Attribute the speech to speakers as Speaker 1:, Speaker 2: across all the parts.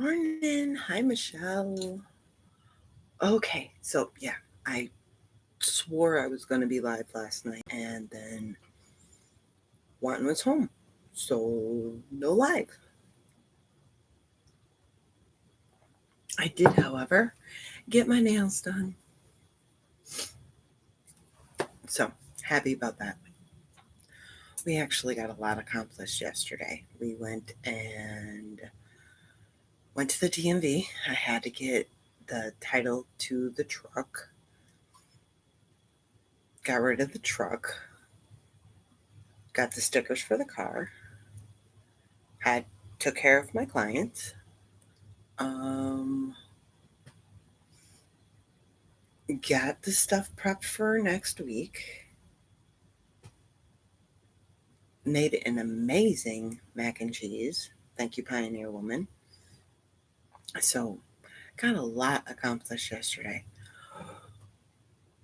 Speaker 1: Morning. Hi, Michelle. Okay, so yeah, I swore I was going to be live last night, and then Juan was home, so no live. I did, however, get my nails done, so happy about that. We actually got a lot accomplished yesterday. We went to the DMV. I had to get the title to the truck, got rid of the truck, got the stickers for the car, had took care of my clients. Um, got the stuff prepped for next week. Made an amazing mac and cheese. Thank you, Pioneer Woman. So, got a lot accomplished yesterday.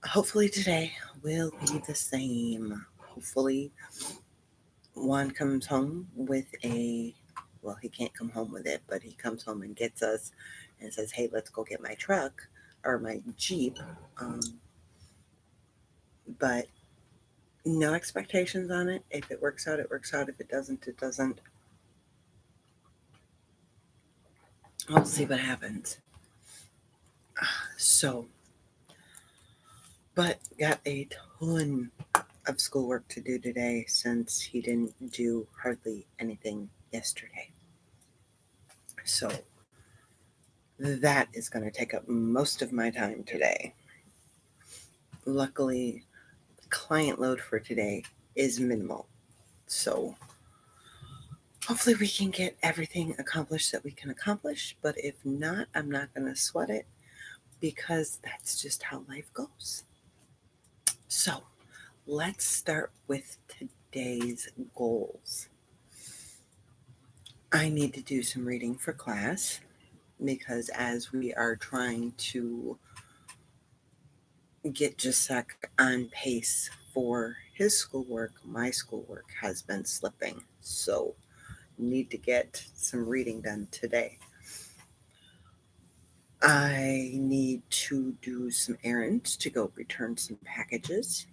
Speaker 1: Hopefully, today will be the same. Hopefully, Juan comes home with well, he can't come home with it, but he comes home and gets us and says, hey, let's go get my truck or my Jeep. Um, but no expectations on it. If it works out, it works out. If it doesn't, it doesn't. We'll see what happens. So, but got a ton of schoolwork to do today since he didn't do hardly anything yesterday. So, that is going to take up most of my time today. Luckily, the client load for today is minimal. So, hopefully, we can get everything accomplished that we can accomplish. But if not, I'm not going to sweat it because that's just how life goes. So, let's start with today's goals. I need to do some reading for class because as we are trying to get Jasek on pace for his schoolwork, my schoolwork has been slipping. So, need to get some reading done today. I need to do some errands to go return some packages.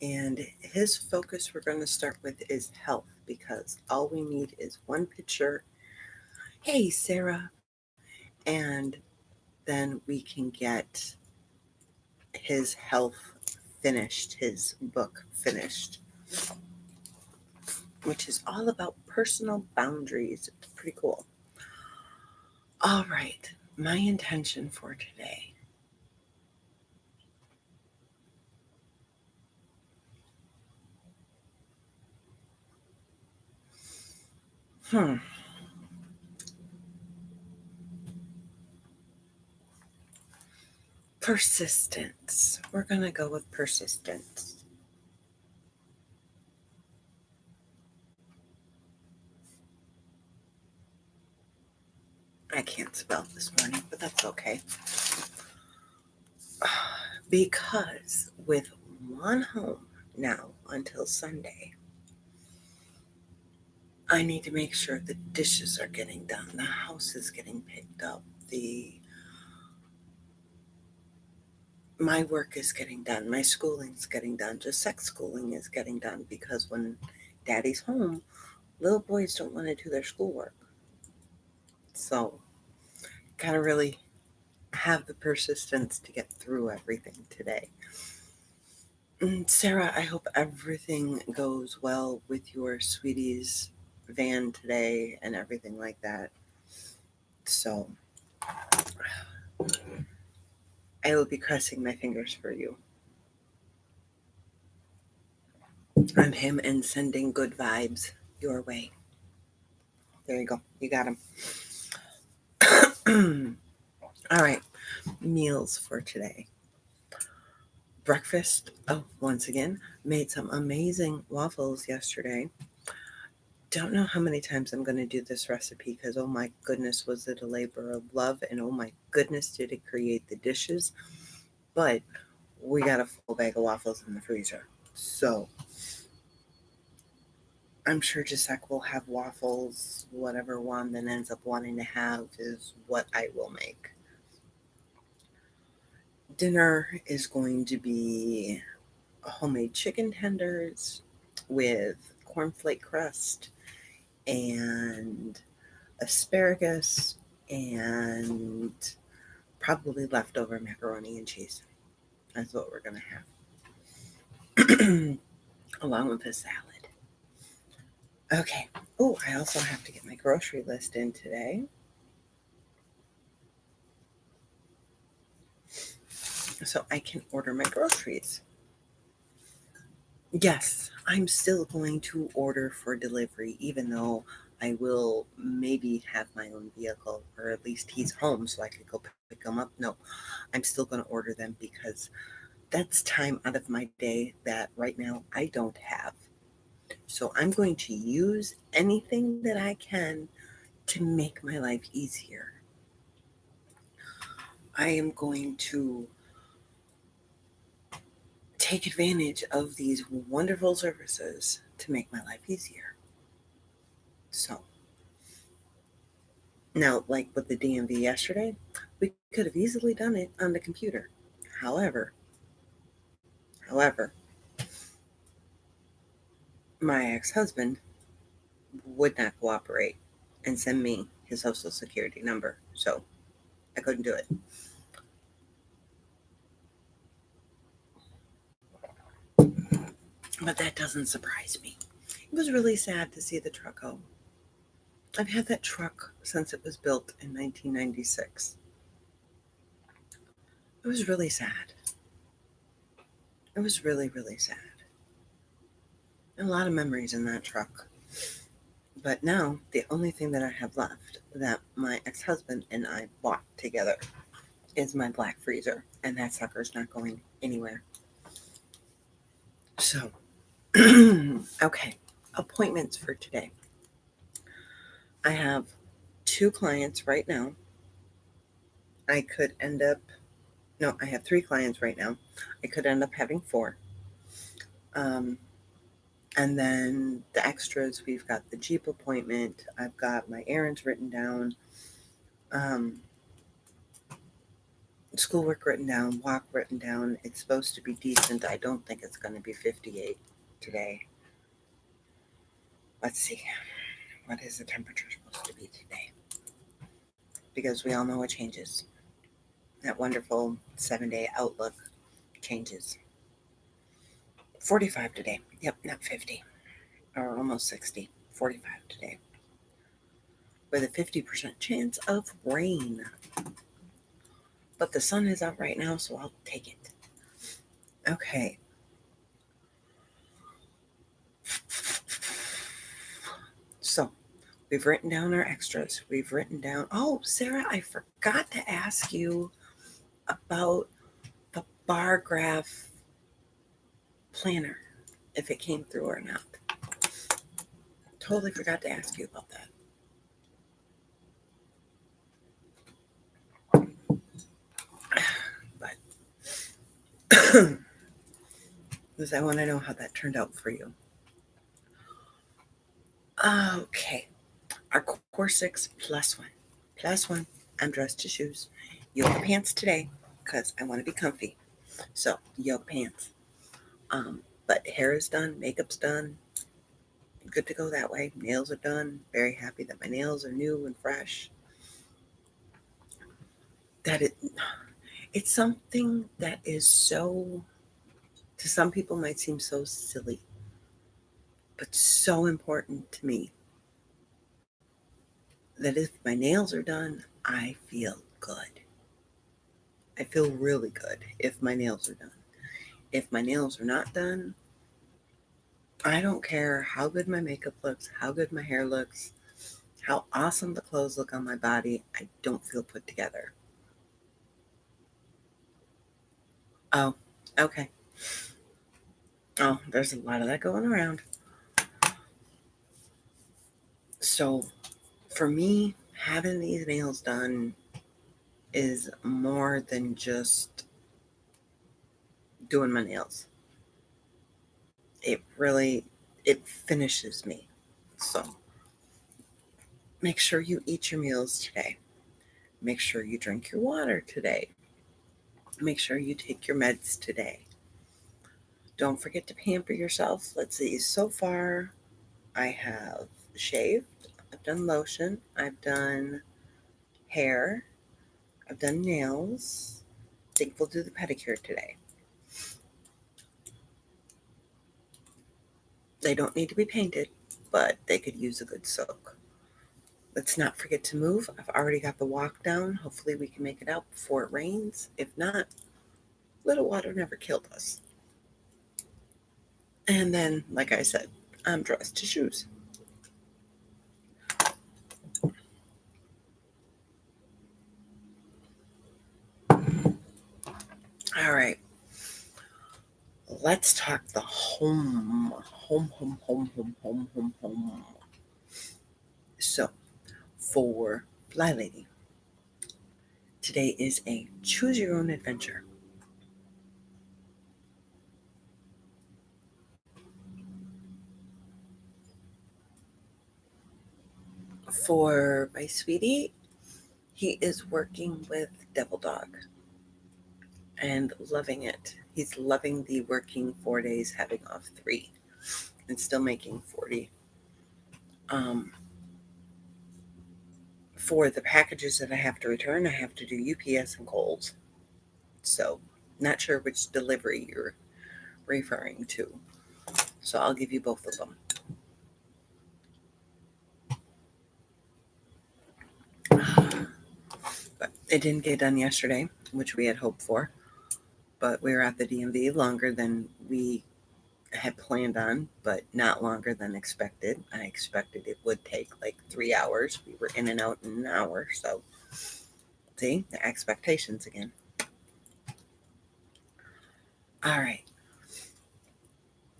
Speaker 1: And his focus we're going to start with is health because all we need is one picture. Hey, Sarah. And then we can get his health finished, his book finished, which is all about personal boundaries. It's pretty cool. All right. My intention for today. Persistence. We're going to go with persistence. I can't spell this morning, but that's okay. Because with one home now until Sunday, I need to make sure the dishes are getting done, the house is getting picked up, my work is getting done, my schooling's getting done, just sex schooling is getting done because when daddy's home, little boys don't want to do their schoolwork. So, gotta really have the persistence to get through everything today. Sarah, I hope everything goes well with your sweetie's van today and everything like that. So, I will be crossing my fingers for you. I'm him and sending good vibes your way. There you go. You got him. All right. Meals for today. Breakfast. Oh, once again, made some amazing waffles yesterday. Don't know how many times I'm going to do this recipe because, oh my goodness, was it a labor of love, and oh my goodness, did it create the dishes. But we got a full bag of waffles in the freezer. So, I'm sure Gisek will have waffles. Whatever one then ends up wanting to have is what I will make. Dinner is going to be homemade chicken tenders with cornflake crust and asparagus and probably leftover macaroni and cheese. That's what we're going to have, along with a salad. Okay. Oh, I also have to get my grocery list in today, so I can order my groceries. Yes, I'm still going to order for delivery, even though I will maybe have my own vehicle, or at least he's home so I could go pick him up. No, I'm still going to order them because that's time out of my day that right now I don't have. So I'm going to use anything that I can to make my life easier. I am going to take advantage of these wonderful services to make my life easier. So now, like with the DMV yesterday, we could have easily done it on the computer. However, my ex-husband would not cooperate and send me his social security number, so I couldn't do it. But that doesn't surprise me. It was really sad to see the truck go. I've had that truck since it was built in 1996. It was really sad. It was really, really sad. And a lot of memories in that truck. But now, the only thing that I have left that my ex husband and I bought together is my black freezer. And that sucker's not going anywhere. So, okay, appointments for today. I have 2 clients right now. I could end up, no, I have 3 clients right now. I could end up having 4. Um, and then the extras, we've got the Jeep appointment. I've got my errands written down, schoolwork written down, walk written down. It's supposed to be decent. I don't think it's going to be 58 today. Let's see. What is the temperature supposed to be today? Because we all know it changes. That wonderful 7-day outlook changes. 45 today. Yep, not 50. Or almost 60. 45 today. With a 50% chance of rain. But the sun is out right now, so I'll take it. Okay. So, we've written down our extras. We've written down. Oh, Sarah, I forgot to ask you about the bar graph planner, if it came through or not. Totally forgot to ask you about that. But because I want to know how that turned out for you. Okay. Our core 6 plus 1. Plus 1. I'm dressed to shoes. Yoga pants today because I want to be comfy. So, yoga pants. But hair is done, makeup's done. Good to go that way. Nails are done. Very happy that my nails are new and fresh. It's something that is so, to some people might seem so silly, but so important to me, that if my nails are done, I feel good. I feel really good if my nails are done. If my nails are not done, I don't care how good my makeup looks, how good my hair looks, how awesome the clothes look on my body. I don't feel put together. Oh, okay. Oh, there's a lot of that going around. So, for me, having these nails done is more than just doing my nails. It finishes me. So make sure you eat your meals today. Make sure you drink your water today. Make sure you take your meds today. Don't forget to pamper yourself. Let's see, so far I have shaved, I've done lotion, I've done hair, I've done nails. I think we'll do the pedicure today. They don't need to be painted, but they could use a good soak. Let's not forget to move. I've already got the walk down. Hopefully we can make it out before it rains. If not, little water never killed us. And then, like I said, I'm dressed to shoes. All right. Let's talk the home. Home. So, for Fly Lady, today is a choose your own adventure. For my sweetie, he is working with Devil Dog and loving it. He's loving the working 4 days, having off 3, and still making 40. For the packages that I have to return, I have to do UPS and Kohl's. So, not sure which delivery you're referring to. So, I'll give you both of them. But it didn't get done yesterday, which we had hoped for. But we were at the DMV longer than we had planned on, but not longer than expected. I expected it would take like 3 hours. We were in and out in an hour. So, see, the expectations again. All right.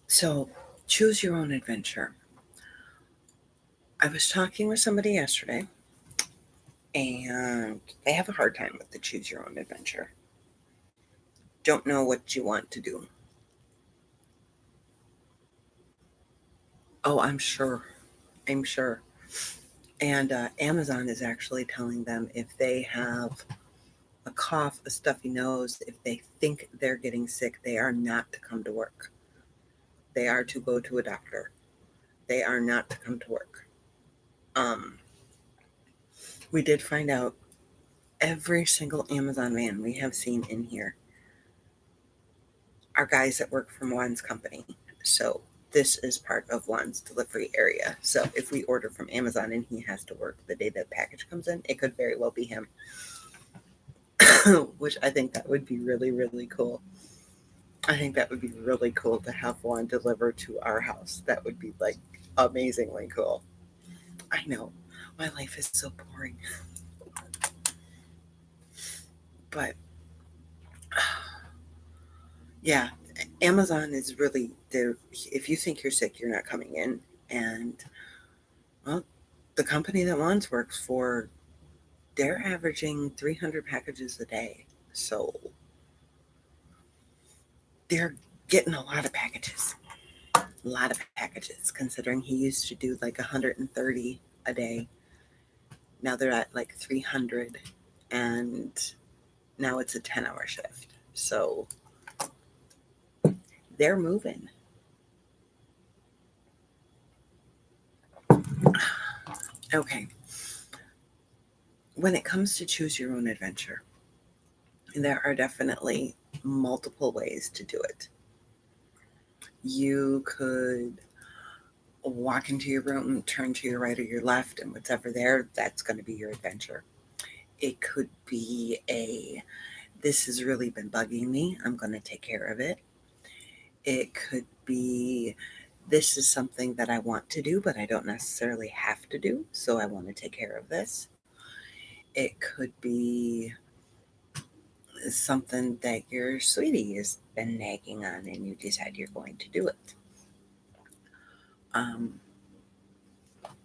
Speaker 1: So, choose your own adventure. I was talking with somebody yesterday, and they have a hard time with the choose your own adventure. Don't know what you want to do. Oh, I'm sure. I'm sure. And Amazon is actually telling them if they have a cough, a stuffy nose, if they think they're getting sick, they are not to come to work. They are to go to a doctor. They are not to come to work. We did find out every single Amazon van we have seen in here are guys that work for Juan's company. So this is part of Juan's delivery area. So if we order from Amazon and he has to work the day that package comes in, it could very well be him. Which I think that would be really, really cool. I think that would be really cool to have Juan deliver to our house. That would be like amazingly cool. I know. My life is so boring. But yeah, Amazon is really there. If you think you're sick, you're not coming in. And well, the company that Juan's works for, they're averaging 300 packages a day. So they're getting a lot of packages. A lot of packages, considering he used to do like 130 a day. Now they're at like 300, and now it's a 10-hour shift. So they're moving. Okay. When it comes to choose your own adventure, there are definitely multiple ways to do it. You could walk into your room, turn to your right or your left, and whatever there, that's going to be your adventure. It could be this has really been bugging me, I'm going to take care of it. It could be, this is something that I want to do, but I don't necessarily have to do, so I want to take care of this. It could be something that your sweetie has been nagging on and you decide you're going to do it.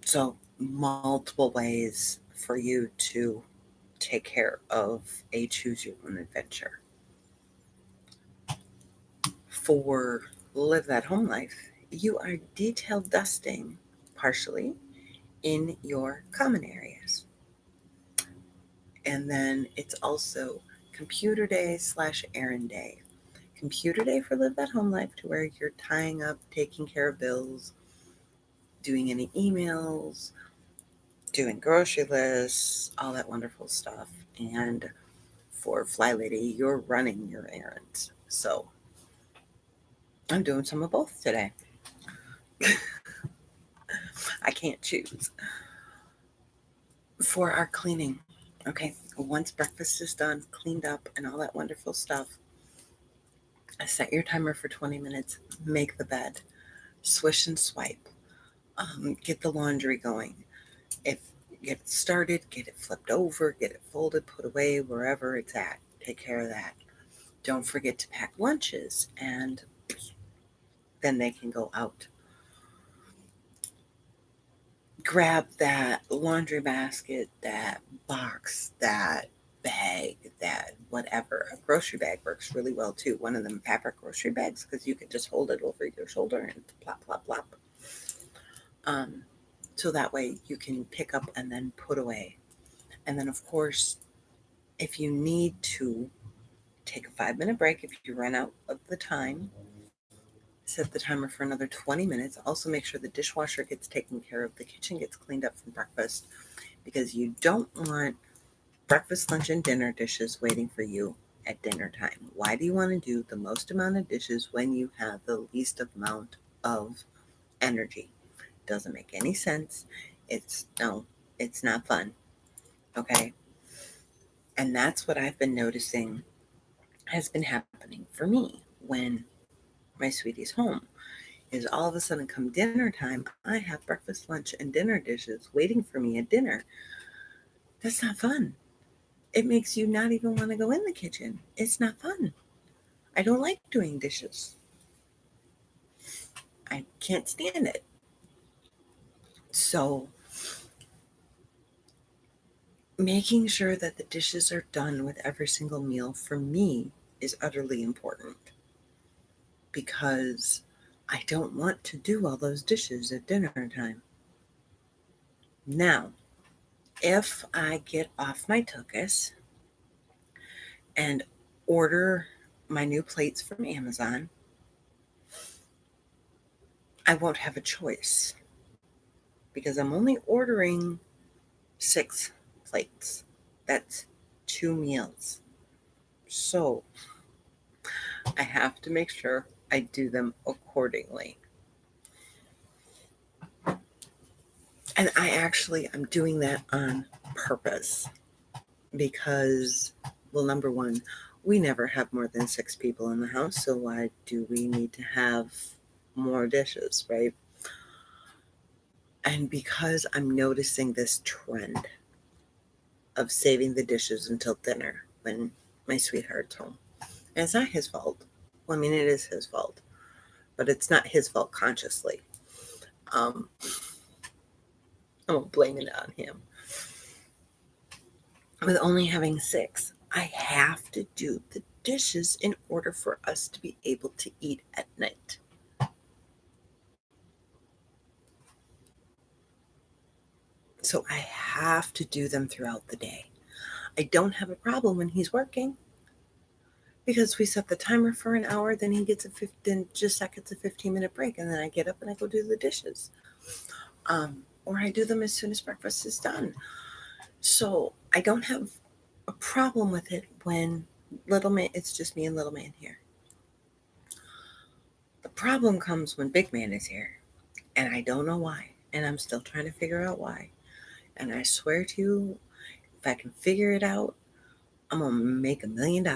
Speaker 1: So multiple ways for you to take care of a choose your own adventure. For live that home life, you are detail dusting partially in your common areas. And then it's also computer day / errand day. Computer day for live that home life, to where you're tying up, taking care of bills, doing any emails, doing grocery lists, all that wonderful stuff. And for Fly Lady, you're running your errands. So I'm doing some of both today. I can't choose. For our cleaning, okay, once breakfast is done, cleaned up, and all that wonderful stuff, set your timer for 20 minutes, make the bed, swish and swipe, get the laundry going. If get it started, get it flipped over, get it folded, put away wherever it's at. Take care of that. Don't forget to pack lunches, and then they can go out. Grab that laundry basket, that box, that bag, that whatever. A grocery bag works really well too. One of them fabric grocery bags, because you can just hold it over your shoulder and plop, plop, plop. So that way you can pick up and then put away. And then, of course, if you need to take a 5-minute break, if you run out of the time, set the timer for another 20 minutes. Also, make sure the dishwasher gets taken care of, the kitchen gets cleaned up from breakfast, because you don't want breakfast, lunch, and dinner dishes waiting for you at dinner time. Why do you want to do the most amount of dishes when you have the least amount of energy? Doesn't make any sense. It's not fun. Okay. And that's what I've been noticing has been happening for me when my sweetie's home, is all of a sudden come dinner time, I have breakfast, lunch, and dinner dishes waiting for me at dinner. That's not fun. It makes you not even want to go in the kitchen. It's not fun. I don't like doing dishes. I can't stand it. So, making sure that the dishes are done with every single meal for me is utterly important, because I don't want to do all those dishes at dinner time. Now, if I get off my tuchus and order my new plates from Amazon, I won't have a choice, because I'm only ordering 6 plates. That's 2 meals. So I have to make sure I do them accordingly. And I'm doing that on purpose, because, well, number one, we never have more than 6 people in the house, so why do we need to have more dishes, right? And because I'm noticing this trend of saving the dishes until dinner when my sweetheart's home. And it's not his fault. Well, I mean, it is his fault, but it's not his fault consciously. I'm blaming it on him. With only having 6, I have to do the dishes in order for us to be able to eat at night. So I have to do them throughout the day. I don't have a problem when he's working, because we set the timer for an hour, then he gets then Jack gets a 15-minute break, and then I get up and I go do the dishes. Or I do them as soon as breakfast is done. So I don't have a problem with it when little man, it's just me and little man here. The problem comes when big man is here, and I don't know why, and I'm still trying to figure out why. And I swear to you, if I can figure it out, I'm going to make $1 million,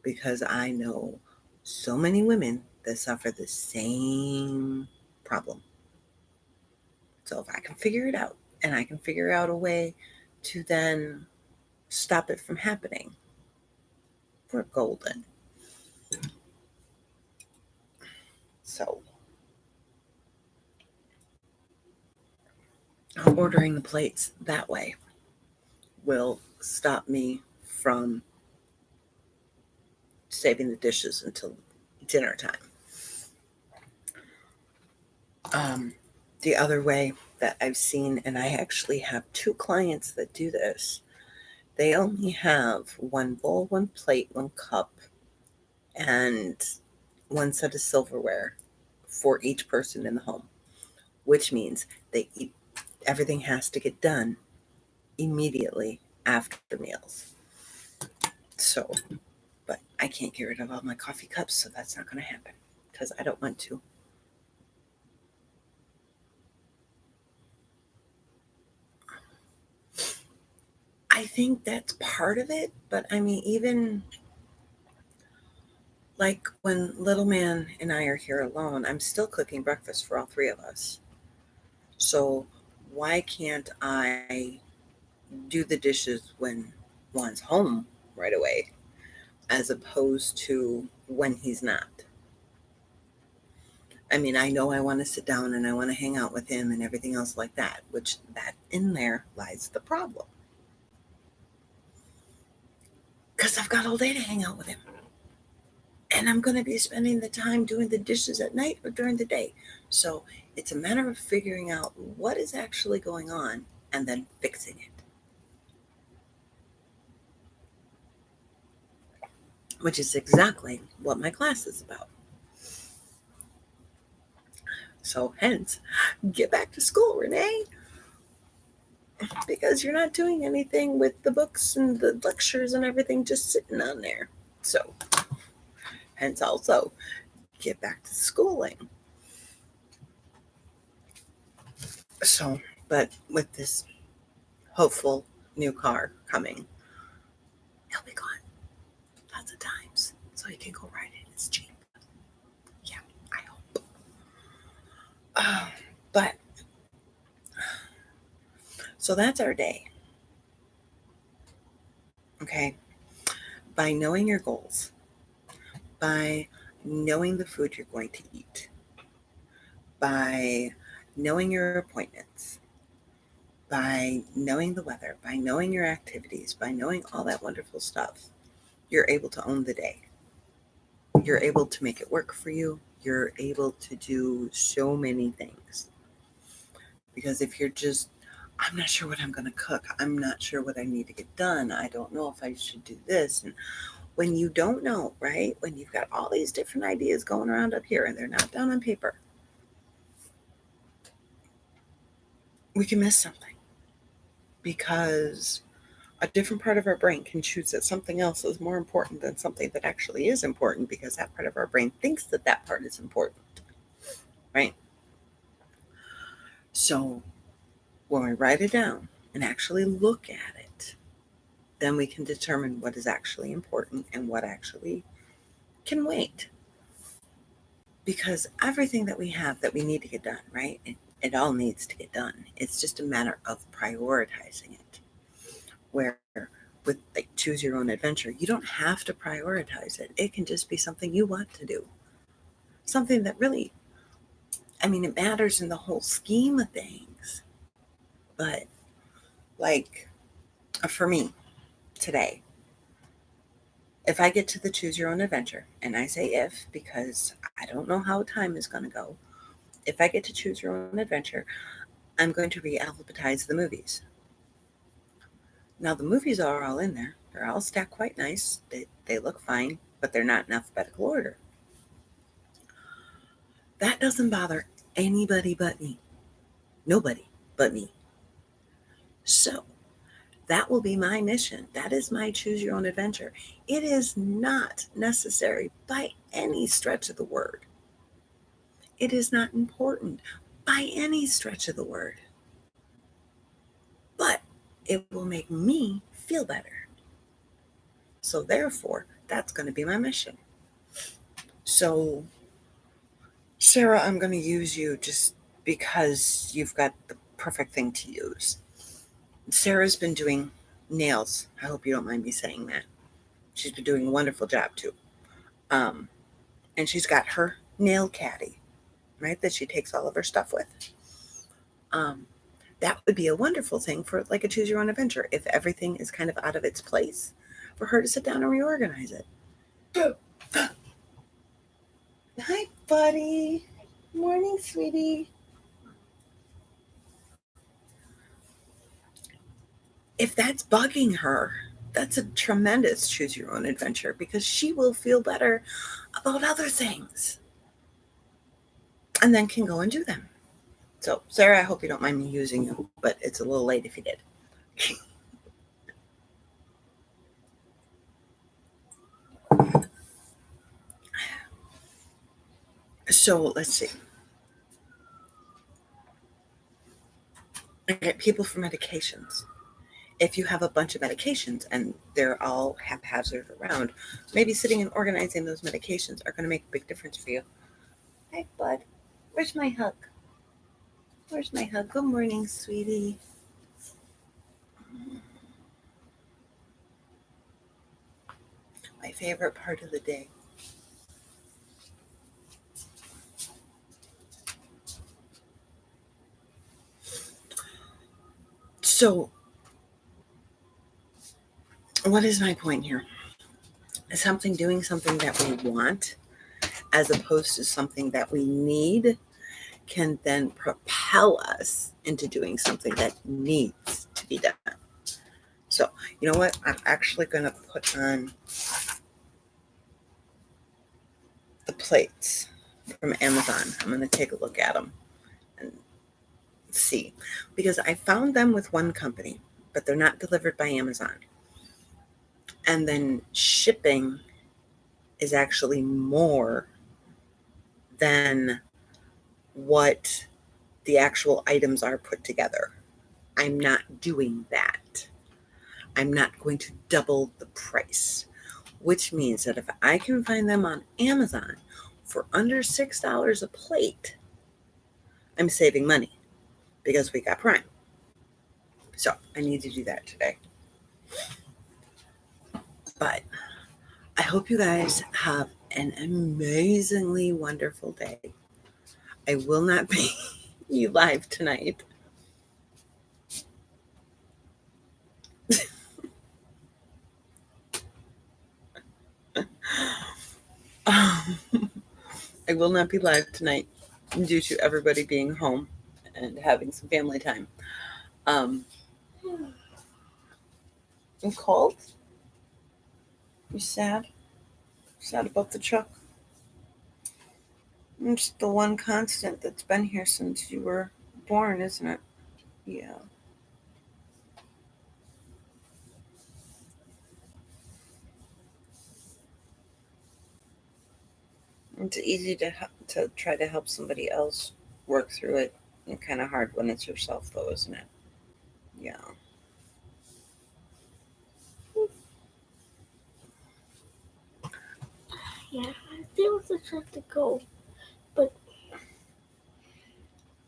Speaker 1: because I know so many women that suffer the same problem. So if I can figure it out, and I can figure out a way to then stop it from happening, we're golden. So ordering the plates that way will stop me from saving the dishes until dinner time. The other way that I've seen, and I actually have 2 clients that do this, they only have 1 bowl, 1 plate, 1 cup, and 1 set of silverware for each person in the home, which means they eat, everything has to get done immediately after meals. So, but I can't get rid of all my coffee cups, so that's not going to happen because I don't want to. I think that's part of it, but I mean, even like when little man and I are here alone, I'm still cooking breakfast for all 3 of us. So why can't I do the dishes when Juan's home right away, as opposed to when he's not? I mean, I know I want to sit down and I want to hang out with him and everything else like that, which that in there lies the problem. Because I've got all day to hang out with him. And I'm going to be spending the time doing the dishes at night or during the day. So it's a matter of figuring out what is actually going on and then fixing it, which is exactly what my class is about. So hence, get back to school, Renee, because you're not doing anything with the books and the lectures and everything just sitting on there. So hence also, get back to schooling. So, but with this hopeful new car coming, he'll be gone lots of times. So you can go ride it. It's cheap. Yeah, I hope. But, so that's our day. Okay. By knowing your goals, by knowing the food you're going to eat, by knowing your appointments, by knowing the weather, by knowing your activities, by knowing all that wonderful stuff, you're able to own the day. You're able to make it work for you. You're able to do so many things. Because if you're just, I'm not sure what I'm going to cook, I'm not sure what I need to get done, I don't know if I should do this. And when you don't know, right? When you've got all these different ideas going around up here and they're not down on paper, we can miss something because a different part of our brain can choose that something else is more important than something that actually is important because that part of our brain thinks that that part is important, right? So when we write it down and actually look at it, then we can determine what is actually important and what actually can wait. Because everything that we have that we need to get done, right? It all needs to get done. It's just a matter of prioritizing it. Where with like choose your own adventure, you don't have to prioritize it. It can just be something you want to do. Something that really, I mean, it matters in the whole scheme of things. But like for me today, if I get to the choose your own adventure, and I say if because I don't know how time is going to go, if I get to choose your own adventure, I'm going to re-alphabetize the movies. Now, the movies are all in there. They're all stacked quite nice. They look fine, but they're not in alphabetical order. That doesn't bother anybody but me. Nobody but me. So, that will be my mission. That is my choose your own adventure. It is not necessary by any stretch of the word. It is not important by any stretch of the word. But it will make me feel better. So, therefore, that's going to be my mission. So, Sarah, I'm going to use you just because you've got the perfect thing to use. Sarah's been doing nails. I hope you don't mind me saying that. She's been doing a wonderful job too. Um, and she's got her nail caddy, right, that she takes all of her stuff with. Um, that would be a wonderful thing for like a choose your own adventure if everything is kind of out of its place for her to sit down and reorganize it. Hi, buddy. Morning, sweetie. if that's bugging her, that's a tremendous choose your own adventure, because she will feel better about other things and then can go and do them. So, Sarah, I hope you don't mind me using you, but it's a little late if you did. So, let's see. Okay, people for medications. If you have a bunch of medications and they're all haphazard around, maybe sitting and organizing those medications are going to make a big difference for you. Hi, bud. Where's my hug? Where's my hug? Good morning, sweetie. My favorite part of the day. So, what is my point here? Doing something that we want as opposed to something that we need can then propel us into doing something that needs to be done. So, you know what? I'm actually going to put on the plates from Amazon. I'm going to take a look at them and see, because I found them with one company, but they're not delivered by Amazon. And then shipping is actually more than what the actual items are put together. I'm not doing that. I'm not going to double the price, which means that if I can find them on Amazon for under $6 a plate, I'm saving money because we got Prime. So I need to do that today. But I hope you guys have an amazingly wonderful day. I will not be live tonight. I will not be live tonight due to everybody being home and having some family time. I'm cold. You sad? Sad about the truck? It's the one constant that's been here since you were born, isn't it? Yeah. It's easy to try to help somebody else work through it, and kind of hard when it's yourself, though, isn't it? Yeah.
Speaker 2: Yeah, there was a truck to go, but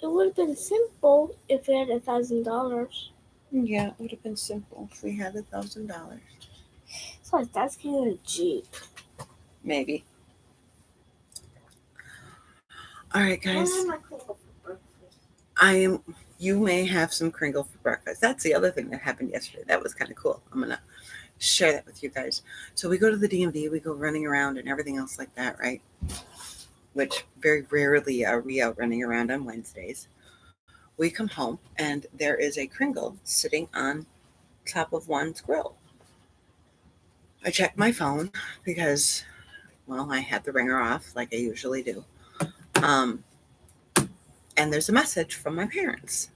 Speaker 2: it would have been simple if we had $1,000.
Speaker 1: Yeah, it would have been simple if we had $1,000.
Speaker 2: So I was asking a Jeep.
Speaker 1: Maybe. All right, guys. I am. You may have some Kringle for breakfast. That's the other thing that happened yesterday. That was kind of cool. I'm gonna share that with you guys. So we go to the DMV, we go running around and everything else like that, right? Which very rarely are we out running around on Wednesdays. We come home and there is a Kringle sitting on top of one's grill. I check my phone because, well, I had the ringer off like I usually do. And there's a message from my parents.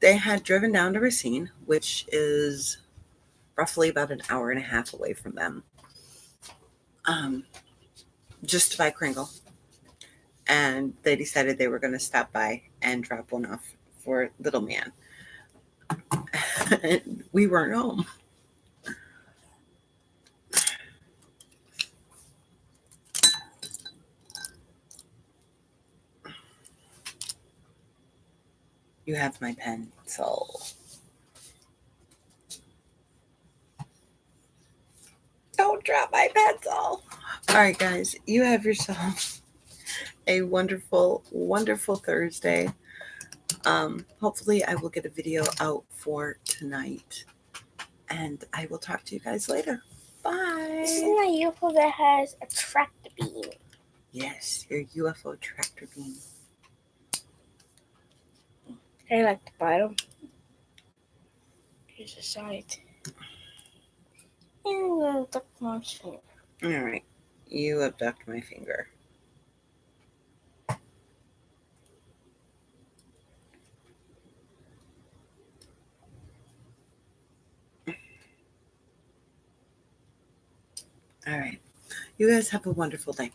Speaker 1: They had driven down to Racine, which is roughly about an hour and a half away from them, just to buy Kringle. And they decided they were going to stop by and drop one off for little man. We weren't home. You have my pencil. Don't drop my pencil. All right, guys, you have yourself a wonderful, wonderful Thursday. Hopefully, I will get a video out for tonight, and I will talk to you guys later. Bye.
Speaker 2: This is my UFO that has a tractor beam.
Speaker 1: Yes, your UFO tractor beam.
Speaker 2: I like the bottom. the side. And I'm gonna tuck my finger.
Speaker 1: All right. You abduct my finger. All right. You guys have a wonderful day.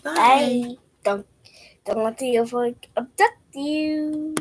Speaker 1: Bye.
Speaker 2: Bye. Don't let the abduct you.